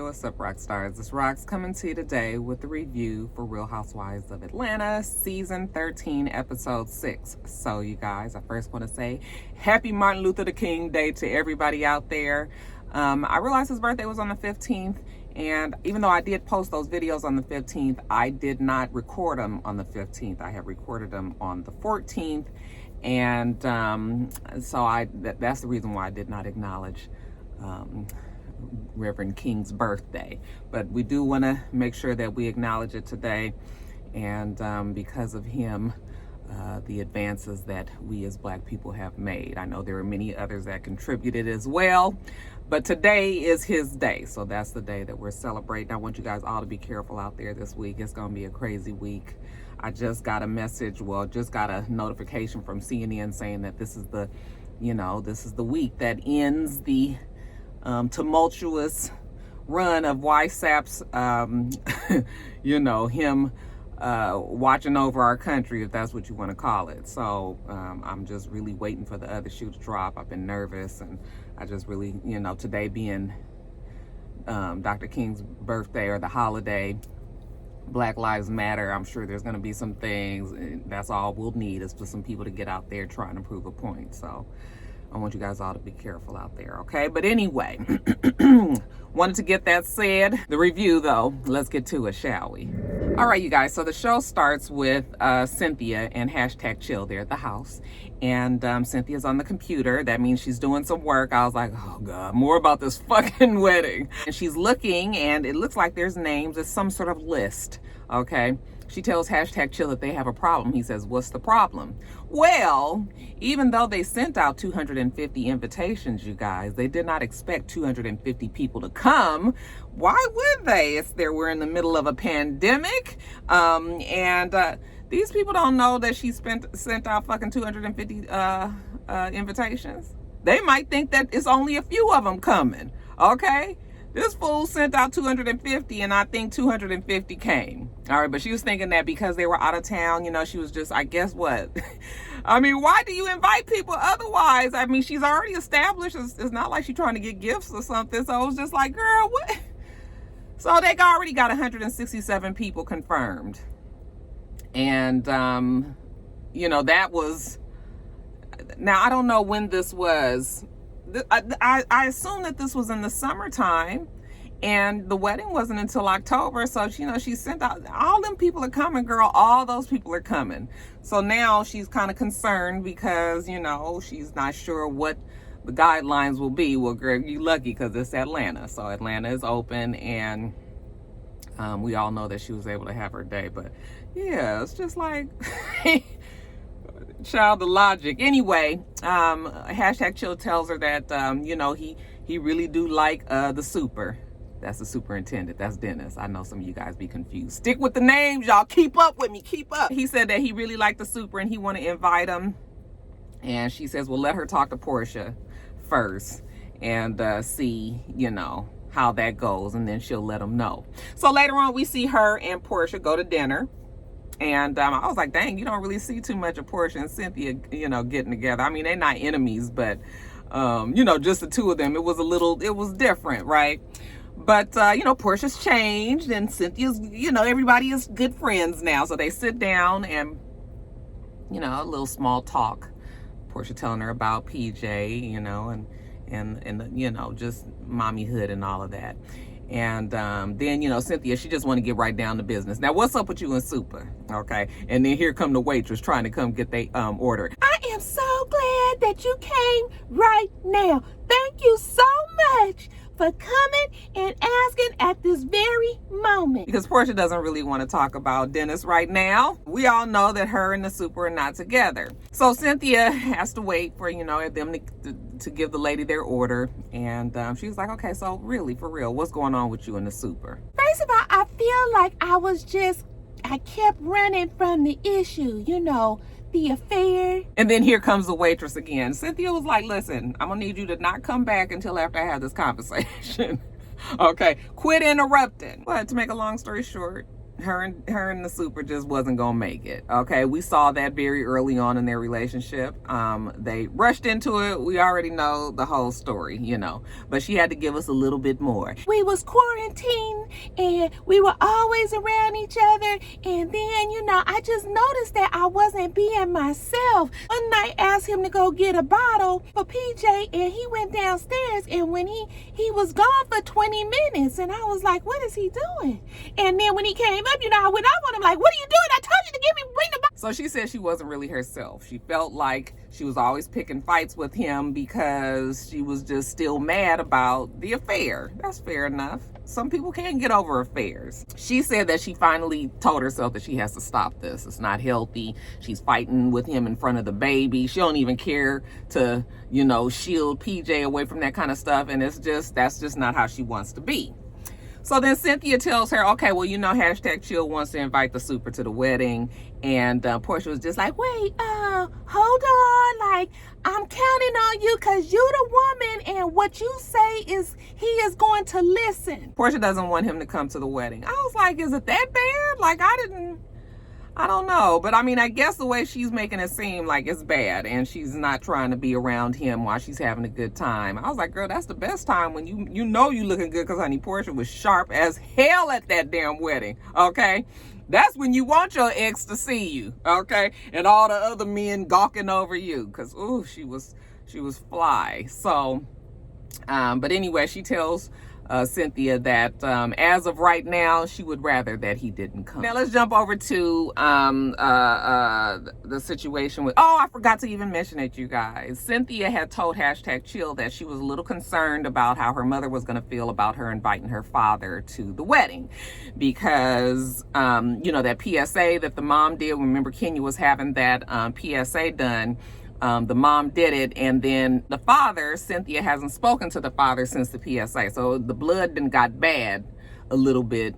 What's up, Roxstars? It's Rox coming to you today with the review for Real Housewives of Atlanta, Season 13, Episode 6. So, you guys, I first want to say Happy Martin Luther King Day to everybody out there. I realized his birthday was on the 15th, and even though I did post those videos on the 15th, I did not record them on the 15th. I have recorded them on the 14th, and so that's the reason why I did not acknowledge Reverend King's birthday. But we do want to make sure that we acknowledge it today, and because of him, the advances that we as Black people have made. I know there are many others that contributed as well, but today is his day, so that's the day that we're celebrating. I want you guys all to be careful out there this week. It's going to be a crazy week. I just got a message, just got a notification from CNN saying that this is the, this is the week that ends the tumultuous run of YSAP's, him watching over our country, if that's what you want to call it. So I'm just really waiting for the other shoe to drop. I've been nervous, and I just really, today being Dr. King's birthday or the holiday, Black Lives Matter, I'm sure there's going to be some things, and that's all we'll need is for some people to get out there trying to prove a point. So I want you guys all to be careful out there, okay? But anyway, wanted to get that said. The review, though, let's get to it, shall we? All right, you guys, so the show starts with Cynthia and #chill there at the house. And Cynthia's on the computer. That means she's doing some work. I was like, oh, God, more about this fucking wedding. And she's looking, and it looks like there's names. It's some sort of list, okay? She tells #chill that they have a problem. He says, what's the problem? Well, even though they sent out 250 invitations, you guys, they did not expect 250 people to come. Why would they? We're in the middle of a pandemic. These people don't know that she sent out fucking 250 invitations. They might think that it's only a few of them coming, okay? This fool sent out 250, and I think 250 came. All right, but she was thinking that because they were out of town, she was just, I guess what? I mean, why do you invite people otherwise? I mean, she's already established. It's not like she's trying to get gifts or something. So it was just like, girl, what? So they already got 167 people confirmed. And, that was, now I don't know when this was. I assume that this was in the summertime, and the wedding wasn't until October. So, she sent out, all them people are coming, girl. All those people are coming. So now she's kind of concerned because, she's not sure what the guidelines will be. Well, girl, you lucky because it's Atlanta. So Atlanta is open, and we all know that she was able to have her day. But yeah, it's just like... child of logic. Anyway, #chill tells her that he really do like the super. That's the superintendent. That's Dennis. I know some of you guys be confused. Stick with the names, y'all. Keep up with me. Keep up. He said that he really liked the super and he want to invite him. And she says, well, let her talk to Portia first and see, how that goes, and then she'll let him know. So later on, we see her and Portia go to dinner. And I was like, dang, you don't really see too much of Portia and Cynthia, getting together. I mean, they're not enemies, but, just the two of them, it was different, right? But, Portia's changed, and Cynthia's, everybody is good friends now. So they sit down and, a little small talk. Portia telling her about PJ, and just mommyhood and all of that. And then, Cynthia, she just want to get right down to business. Now, what's up with you and Super? Okay. And then here come the waitress trying to come get their order. I am so glad that you came right now. Thank you so much for coming and asking at this very moment. Because Portia doesn't really want to talk about Dennis right now. We all know that her and the Super are not together. So Cynthia has to wait for, them to give the lady their order. And she was like, okay, so really, for real, what's going on with you and the Super? First of all, I feel like I kept running from the issue, the affair. And then here comes the waitress again. Cynthia was like, listen, I'm gonna need you to not come back until after I have this conversation. Okay, quit interrupting. But to make a long story short, her and the super just wasn't gonna make it. Okay, we saw that very early on in their relationship. They rushed into it. We already know the whole story, but she had to give us a little bit more. We was quarantined and we were always around each other, and then I just noticed that I wasn't being myself. One night I asked him to go get a bottle for PJ, and he went downstairs, and when he was gone for 20 minutes, and I was like, what is he doing? And then when he came up, I went up on him like, what are you doing? I told you to bring the bottle. So she said she wasn't really herself. She felt like she was always picking fights with him because she was just still mad about the affair. That's fair enough. Some people can't get over affairs. She said that she finally told herself that she has to stop this. It's not healthy. She's fighting with him in front of the baby. She don't even care to, shield PJ away from that kind of stuff. And that's just not how she wants to be. So then Cynthia tells her, okay, well, #Chill wants to invite the super to the wedding. And Portia was just like, wait, hold on. Like, I'm counting on you because you're the woman, and what you say is he is going to listen. Portia doesn't want him to come to the wedding. I was like, is it that bad? Like, I don't know. But I guess the way she's making it seem like it's bad and she's not trying to be around him while she's having a good time. I was like, girl, that's the best time when you looking good, because honey, Portia was sharp as hell at that damn wedding. Okay. That's when you want your ex to see you, okay? And all the other men gawking over you, because, ooh, she was fly. So, but anyway, she tells Cynthia that as of right now, she would rather that he didn't come. Now let's jump over to the situation with, I forgot to even mention it, you guys. Cynthia had told #Chill that she was a little concerned about how her mother was going to feel about her inviting her father to the wedding, because that PSA that the mom did. Remember, Kenya was having that PSA done. The mom did it, and then the father, Cynthia hasn't spoken to the father since the PSA. So the blood then got bad a little bit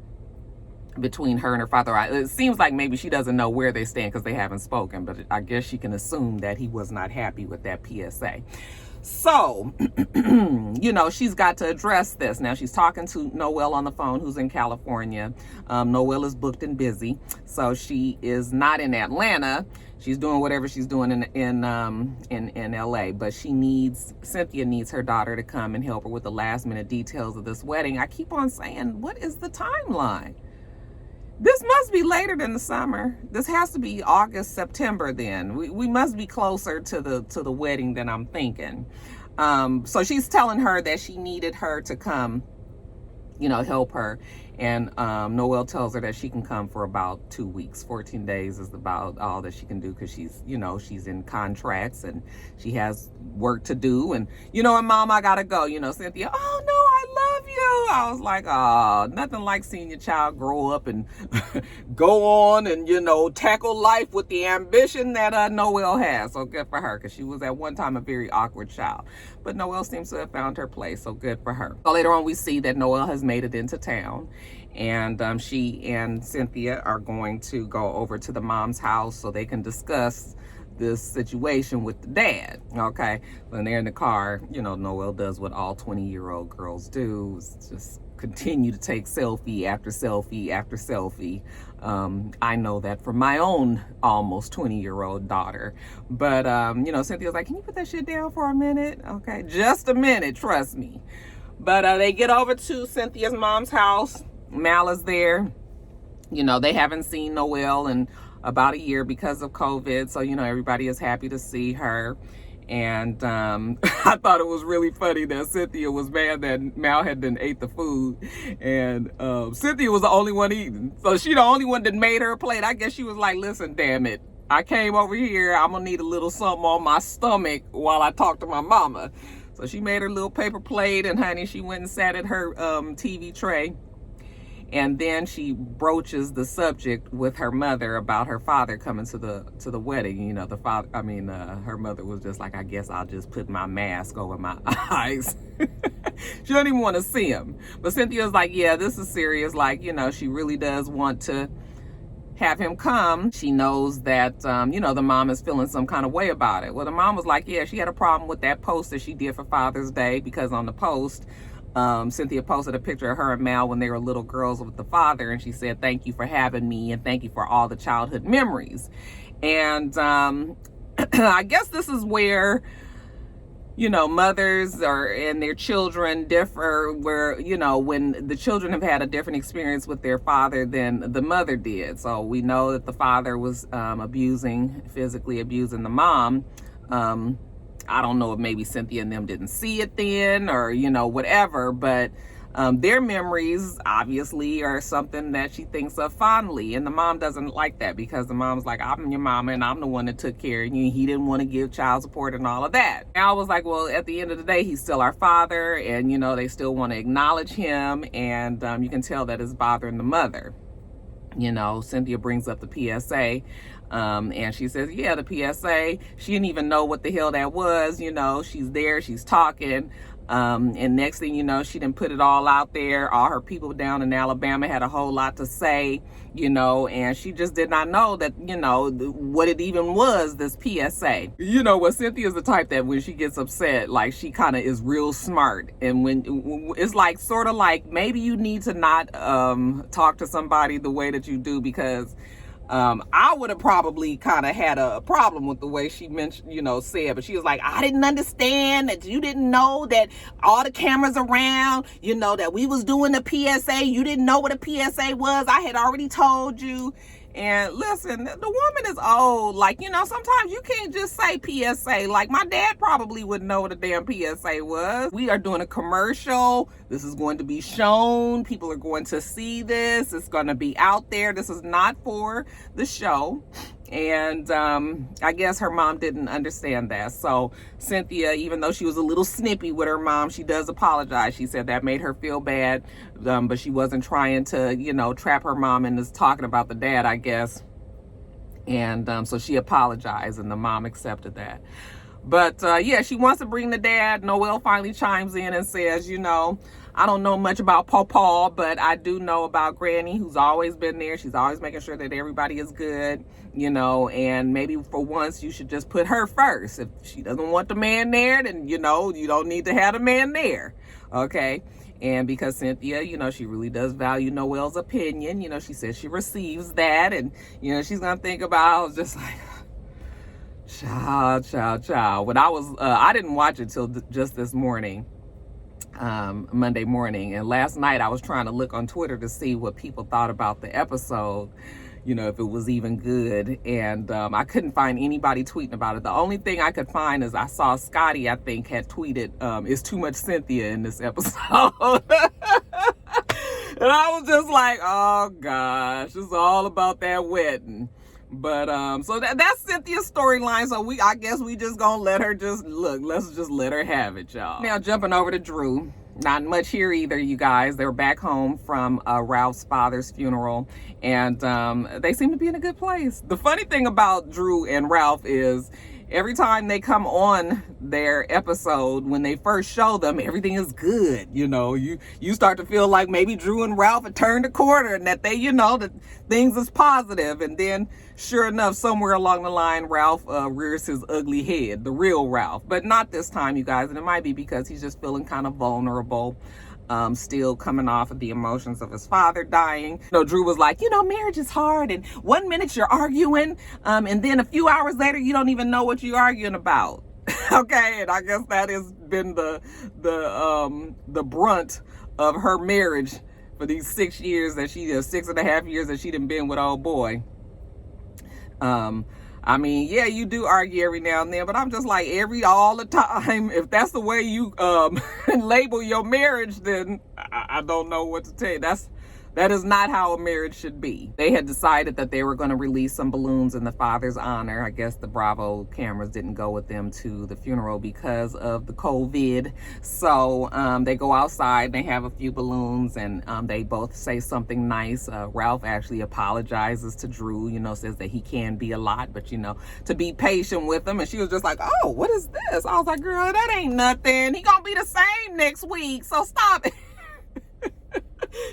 between her and her father. It seems like maybe she doesn't know where they stand because they haven't spoken, but I guess she can assume that he was not happy with that PSA. So, she's got to address this. Now, she's talking to Noelle on the phone, who's in California. Noelle is booked and busy, so she is not in Atlanta. She's doing whatever she's doing in LA, but Cynthia needs her daughter to come and help her with the last minute details of this wedding. I keep on saying, what is the timeline? This must be later than the summer. This has to be August, September then. We must be closer to the wedding than I'm thinking. So she's telling her that she needed her to come, help her. And Noelle tells her that she can come for about 2 weeks. 14 days is about all that she can do, because she's in contracts and she has work to do. And, and Mom, I gotta go. Cynthia, oh no, I love you. I was like, nothing like seeing your child grow up and go on and, tackle life with the ambition that Noelle has. So good for her, because she was at one time a very awkward child. But Noelle seems to have found her place, so good for her. So later on, we see that Noelle has made it into town. And she and Cynthia are going to go over to the mom's house so they can discuss this situation with the dad. Okay, when they're in the car, Noelle does what all 20-year-old girls do, just continue to take selfie after selfie after selfie. I know that from my own almost 20-year-old daughter. But Cynthia's like, can you put that shit down for a minute? Okay, just a minute, trust me. But they get over to Cynthia's mom's house. Mal is there. They haven't seen Noelle in about a year because of COVID. So, everybody is happy to see her. And I thought it was really funny that Cynthia was mad that Mal had done ate the food. And Cynthia was the only one eating. So she the only one that made her plate. I guess she was like, listen, damn it. I came over here. I'm going to need a little something on my stomach while I talk to my mama. So she made her little paper plate, and honey, she went and sat at her TV tray. And then she broaches the subject with her mother about her father coming to the wedding. Her mother was just like, I guess I'll just put my mask over my eyes. She don't even want to see him. But Cynthia's like, yeah, this is serious. Like, she really does want to have him come. She knows that, the mom is feeling some kind of way about it. Well, the mom was like, yeah, she had a problem with that post that she did for Father's Day, because on the post, Cynthia posted a picture of her and Mal when they were little girls with the father, and she said, "Thank you for having me, and thank you for all the childhood memories." And I guess this is where, you know, mothers and their children differ, where, you know, when the children have had a different experience with their father than the mother did. So we know that the father was physically abusing the mom. I don't know if maybe Cynthia and them didn't see it then, or, you know, whatever, but their memories obviously are something that she thinks of fondly, and the mom doesn't like that, because the mom's like, "I'm your mama and I'm the one that took care of you. He didn't want to give child support and all of that." And I was like, well, at the end of the day, he's still our father, and, you know, they still want to acknowledge him, and you can tell that it's bothering the mother. You know, Cynthia brings up the PSA, and she says, yeah, the PSA, she didn't even know what the hell that was. You know, she's there, she's talking, and next thing you know, she didn't put it all out there. All her people down in Alabama had a whole lot to say, you know, and she just did not know that, you know, what it even was, this PSA. You know what, Cynthia's the type that when she gets upset, like, she kind of is real smart, and when it's like, sort of like, maybe you need to not talk to somebody the way that you do, because I would have probably kind of had a problem with the way she mentioned, you know, said, but she was like, "I didn't understand that you didn't know that all the cameras around, you know, that we was doing the PSA. You didn't know what a PSA was. I had already told you." And listen, the woman is old. Like, you know, sometimes you can't just say PSA. Like, my dad probably wouldn't know what a damn PSA was. We are doing a commercial. This is going to be shown. People are going to see this. It's going to be out there. This is not for the show. And I guess her mom didn't understand that. So Cynthia, even though she was a little snippy with her mom, she does apologize. She said that made her feel bad, but she wasn't trying to, you know, trap her mom into talking about the dad, I guess. And so she apologized, and the mom accepted that. But yeah, she wants to bring the dad. Noelle finally chimes in and says, you know, "I don't know much about Pawpaw, but I do know about Granny, who's always been there. She's always making sure that everybody is good, you know, and maybe for once you should just put her first. If she doesn't want the man there, then, you know, you don't need to have the man there." Okay. And because Cynthia, you know, she really does value Noelle's opinion. You know, she says she receives that, and, you know, she's going to think about, I was just like, child. When I didn't watch it till just this morning. Monday morning, and last night I was trying to look on Twitter to see what people thought about the episode, you know, if it was even good, and I couldn't find anybody tweeting about it. The only thing I could find is I saw Scotty, I think, had tweeted, "It's too much Cynthia in this episode." And I was just like, oh gosh, it's all about that wedding. But so that's Cynthia's storyline. So I guess we just gonna let her let's just let her have it, y'all. Now jumping over to Drew. Not much here either, you guys. They're back home from Ralph's father's funeral, and they seem to be in a good place. The funny thing about Drew and Ralph is every time they come on their episode, when they first show them, everything is good. You know, you start to feel like maybe Drew and Ralph have turned a corner, and that they, you know, that things is positive. And then sure enough, somewhere along the line, Ralph rears his ugly head, the real Ralph. But not this time, you guys. And it might be because he's just feeling kind of vulnerable. Still coming off of the emotions of his father dying. You know, Drew was like, you know, marriage is hard, and 1 minute you're arguing, and then a few hours later you don't even know what you're arguing about. Okay, and I guess that has been the brunt of her marriage for these 6 years that she 6.5 years that she done been with old boy. I mean, yeah, you do argue every now and then, but I'm just like, all the time. If that's the way you label your marriage, then I don't know what to tell you. That is not how a marriage should be. They had decided that they were going to release some balloons in the father's honor. I guess the Bravo cameras didn't go with them to the funeral because of the COVID. So they go outside and they have a few balloons, and they both say something nice. Ralph actually apologizes to Drew, you know, says that he can be a lot, but, you know, to be patient with him. And she was just like, oh, what is this? I was like, girl, that ain't nothing. He gonna be the same next week, so stop it.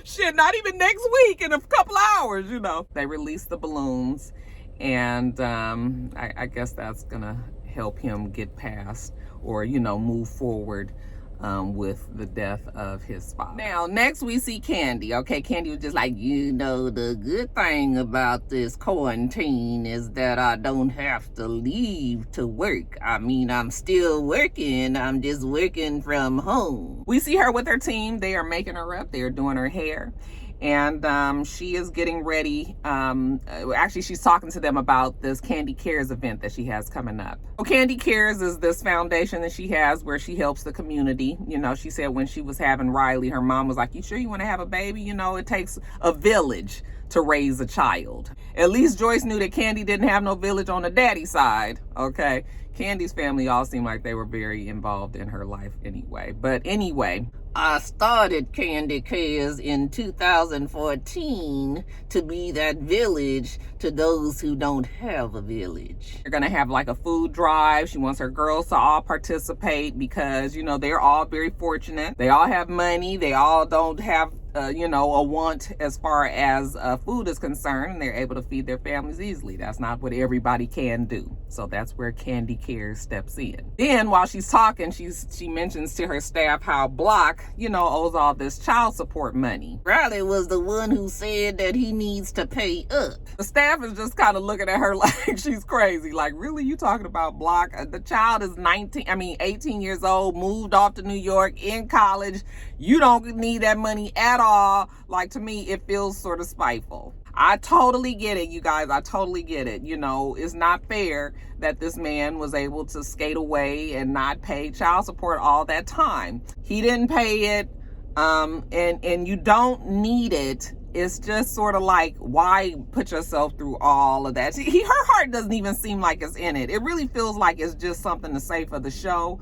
Shit, not even next week, in a couple hours, you know. They released the balloons, and I guess that's gonna help him get past, or, you know, move forward with the death of his father. Now, next we see Candy. Okay, Candy was just like, you know, the good thing about this quarantine is that I don't have to leave to work. I mean, I'm still working. I'm just working from home. We see her with her team. They are making her up. They're doing her hair. And she is getting ready. Actually, she's talking to them about this Candy Cares event that she has coming up. So Candy Cares is this foundation that she has where she helps the community. You know, she said when she was having Riley, her mom was like, you sure you want to have a baby? You know, it takes a village to raise a child. At least Joyce knew that Candy didn't have no village on the daddy side, okay? Candy's family all seemed like they were very involved in her life anyway. But anyway, I started Candy Cares in 2014 to be that village to those who don't have a village. They're gonna have like a food drive. She wants her girls to all participate because, you know, they're all very fortunate. They all have money. They all don't have you know, a want as far as food is concerned, and they're able to feed their families easily. That's not what everybody can do. So that's where Candy Cares steps in. Then while she's talking, she mentions to her staff how Block, you know, owes all this child support money. Riley was the one who said that he needs to pay up. The staff is just kind of looking at her like she's crazy. Like, really, you talking about Block? The child is 18 years old, moved off to New York, in college. You don't need that money at all. Like, to me, it feels sort of spiteful. I totally get it, you guys. I totally get it. You know, it's not fair that this man was able to skate away and not pay child support all that time. He didn't pay it, and you don't need it. It's just sort of like, why put yourself through all of that? Her heart doesn't even seem like it's in it. It really feels like it's just something to say for the show.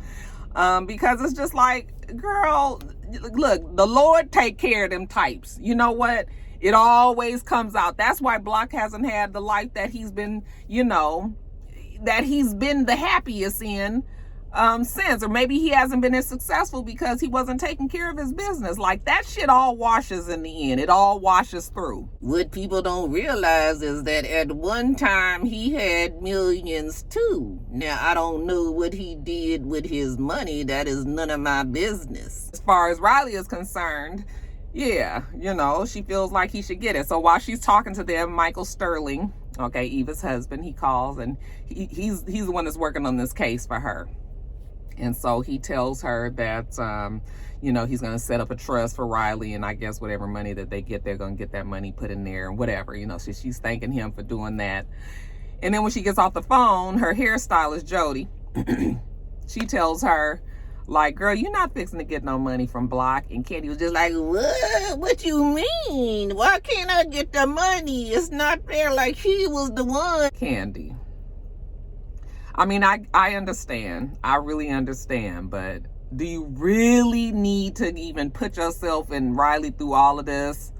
Because it's just like, girl, look, the Lord take care of them types. You know what? It always comes out. That's why Block hasn't had the life that he's been, you know, that he's been the happiest in since. Or maybe he hasn't been as successful because he wasn't taking care of his business. Like, that shit all washes in the end. It all washes through. What people don't realize is that at one time he had millions too. Now, I don't know what he did with his money. That is none of my business. As far as Riley is concerned, yeah, you know, she feels like he should get it. So while she's talking to them, Michael Sterling, okay, Eva's husband, he calls, and he's the one that's working on this case for her. And so he tells her that, you know, he's going to set up a trust for Riley, and I guess whatever money that they get, they're going to get that money put in there and whatever, you know. So she's thanking him for doing that. And then when she gets off the phone, her hairstylist, Jody, she tells her, like, girl, you're not fixing to get no money from Block. And Candy was just like, what? What you mean? Why can't I get the money? It's not fair, like he was the one. Candy, I mean, I understand. I really understand. But do you really need to even put yourself and Riley through all of this?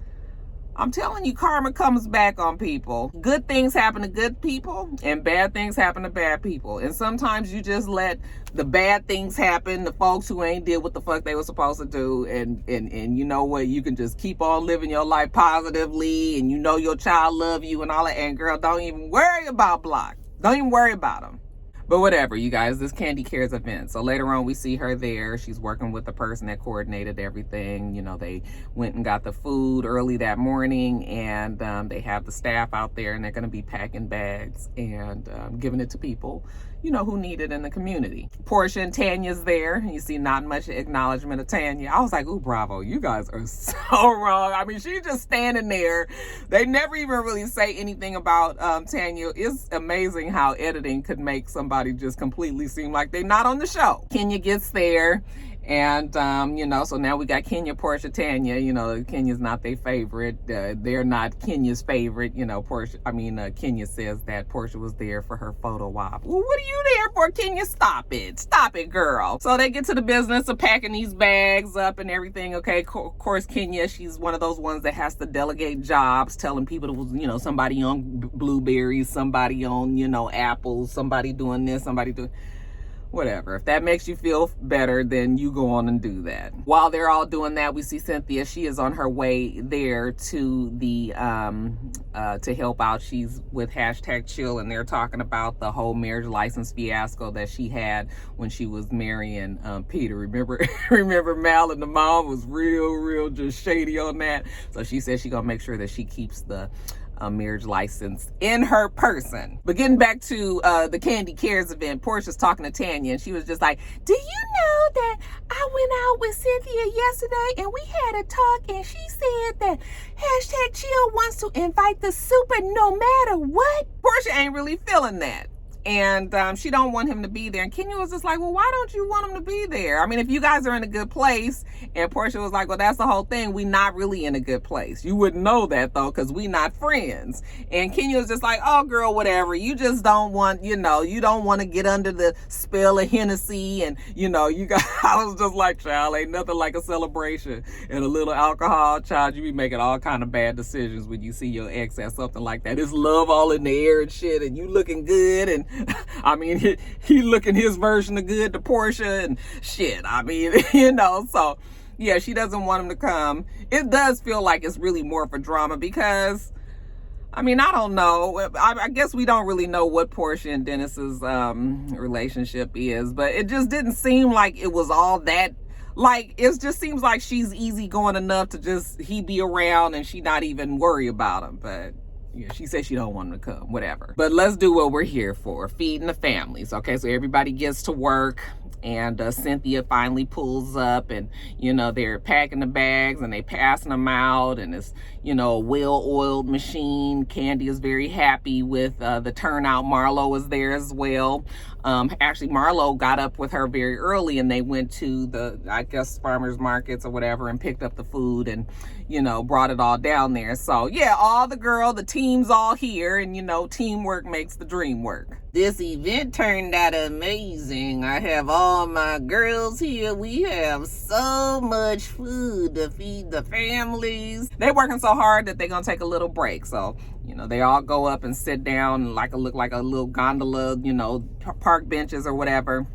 I'm telling you, karma comes back on people. Good things happen to good people, and bad things happen to bad people. And sometimes you just let the bad things happen to folks who ain't did what the fuck they were supposed to do. And you know what? You can just keep on living your life positively, and you know your child love you and all that. And girl, don't even worry about Block. Don't even worry about them. But whatever, you guys, this Candy Cares event. So later on, we see her there. She's working with the person that coordinated everything. You know, they went and got the food early that morning, and they have the staff out there, and they're going to be packing bags and giving it to people, you know, who need it in the community. Portia and Tanya's there. You see not much acknowledgement of Tanya. I was like, ooh, bravo, you guys are so wrong. I mean, she's just standing there. They never even really say anything about Tanya. It's amazing how editing could make somebody just completely seem like they're not on the show. Kenya gets there, and you know, so now we got Kenya, Portia, Tanya. You know, Kenya's not their favorite. They're not Kenya's favorite. You know, Kenya says that Portia was there for her photo op. Well, what are you there for, Kenya? Stop it, girl. So they get to the business of packing these bags up and everything. Okay, of course, Kenya, she's one of those ones that has to delegate jobs, telling people it was, you know, somebody on blueberries, somebody on, you know, apples, somebody doing this, somebody doing. whatever. If that makes you feel better, then you go on and do that. While they're all doing that, we see Cynthia. She is on her way there to the to help out. She's with #chill, and they're talking about the whole marriage license fiasco that she had when she was marrying Peter. Remember Mal and the mom was real just shady on that. So she said she's gonna make sure that she keeps the marriage license in her person. But getting back to the Candy Cares event, Portia's talking to Tanya, and she was just like, do you know that I went out with Cynthia yesterday and we had a talk, and she said that #chill wants to invite the super no matter what? Portia ain't really feeling that. And she don't want him to be there. And Kenya was just like, well, why don't you want him to be there? I mean, if you guys are in a good place. And Portia was like, well, that's the whole thing. We not really in a good place. You wouldn't know that, though, because we not friends. And Kenya was just like, oh, girl, whatever. You just don't want, you don't want to get under the spell of Hennessy. And, I was just like, child, ain't nothing like a celebration and a little alcohol. Child, you be making all kind of bad decisions when you see your ex at something like that. It's love all in the air and shit, and you looking good, and I mean, he looking his version of good to Portia and shit. I mean, so yeah, she doesn't want him to come. It does feel like it's really more for drama because, I mean, I don't know. I guess we don't really know what Portia and Dennis's relationship is, but it just didn't seem like it was all that. Like, it just seems like she's easygoing enough to just, he be around and she not even worry about him, but yeah, she said she don't want him to come, whatever. But let's do what we're here for, feeding the families. Okay, so everybody gets to work, and Cynthia finally pulls up, and, they're packing the bags, and they passing them out, and it's, a well-oiled machine. Candy is very happy with the turnout. Marlo is there as well. Actually, Marlo got up with her very early, and they went to the, I guess, farmers markets or whatever, and picked up the food and, brought it all down there. So yeah, all the team's all here, and teamwork makes the dream work. This event turned out amazing. I have all my girls here. We have so much food to feed the families. They're working so hard that they're gonna take a little break. So, they all go up and sit down look like a little gondola, park benches or whatever.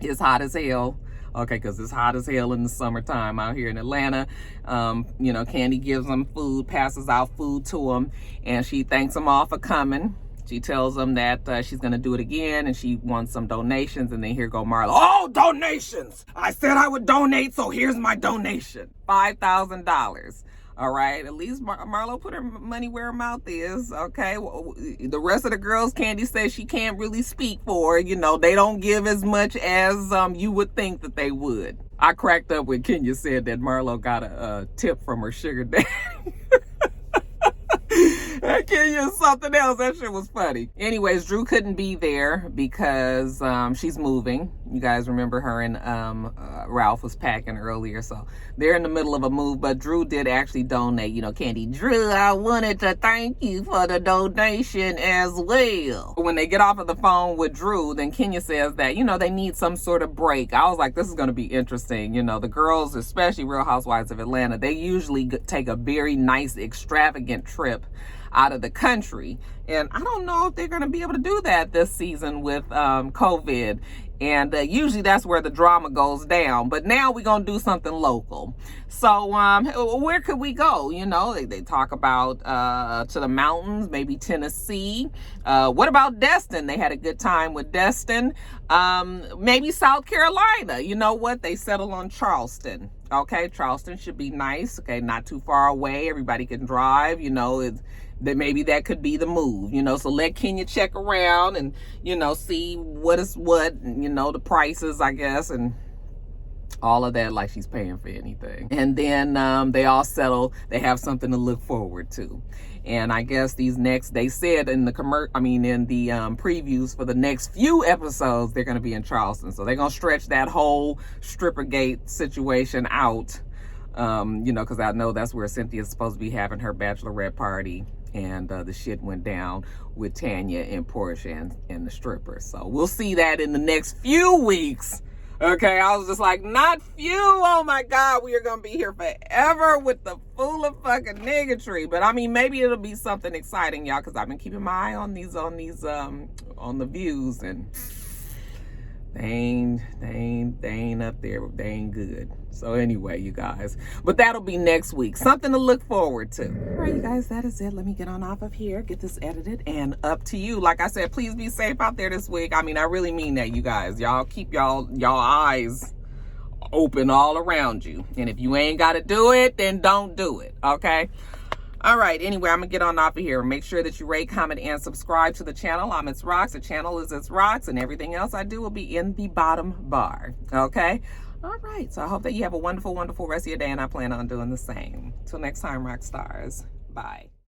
It's hot as hell. Okay, because it's hot as hell in the summertime out here in Atlanta. Candy gives them food, passes out food to them, and she thanks them all for coming. She tells them that she's going to do it again, and she wants some donations. And then here go Marlo. Oh, donations! I said I would donate, so here's my donation. $5,000. All right, at least Marlo put her money where her mouth is. Okay, the rest of the girls, Candy says she can't really speak for. They don't give as much as you would think that they would. I cracked up when Kenya said that Marlo got a tip from her sugar daddy. Kenya is something else. That shit was funny. Anyways, Drew couldn't be there because she's moving. You guys remember her and Ralph was packing earlier, so they're in the middle of a move. But Drew did actually donate. Candy, Drew, I wanted to thank you for the donation as well. When they get off of the phone with Drew, then Kenya says that they need some sort of break. I was like, this is going to be interesting. The girls, especially Real Housewives of Atlanta, they usually take a very nice, extravagant trip out of the country, and I don't know if they're going to be able to do that this season with COVID. And usually that's where the drama goes down. But now we're going to do something local. So where could we go? They talk about to the mountains, maybe Tennessee. What about Destin? They had a good time with Destin. Maybe South Carolina. You know what? They settled on Charleston. Okay, Charleston should be nice. Okay, not too far away. Everybody can drive. That maybe that could be the move, so let Kenya check around and, see what is what, the prices, I guess, and all of that, like she's paying for anything. And then they all settle. They have something to look forward to. And I guess they said in the previews for the next few episodes, they're going to be in Charleston. So they're going to stretch that whole Strippergate situation out, because I know that's where Cynthia's supposed to be having her bachelorette party. And the shit went down with Tanya and Portia and the strippers. So we'll see that in the next few weeks. Okay, I was just like, not few. Oh my God, we are gonna be here forever with the fool of fucking niggatry. But I mean, maybe it'll be something exciting, y'all, because I've been keeping my eye on these on the views, and They ain't up there. They ain't good. So anyway, you guys, but that'll be next week. Something to look forward to. All right, you guys, that is it. Let me get on off of here, get this edited, and up to you. Like I said, please be safe out there this week. I mean, I really mean that, you guys. Y'all keep y'all eyes open all around you. And if you ain't got to do it, then don't do it. Okay. All right. Anyway, I'm going to get on off of here. Make sure that you rate, comment, and subscribe to the channel. I'm itsrox. The channel is itsrox, and everything else I do will be in the bottom bar. Okay. All right. So I hope that you have a wonderful, wonderful rest of your day, and I plan on doing the same. Till next time, Roxstars. Bye.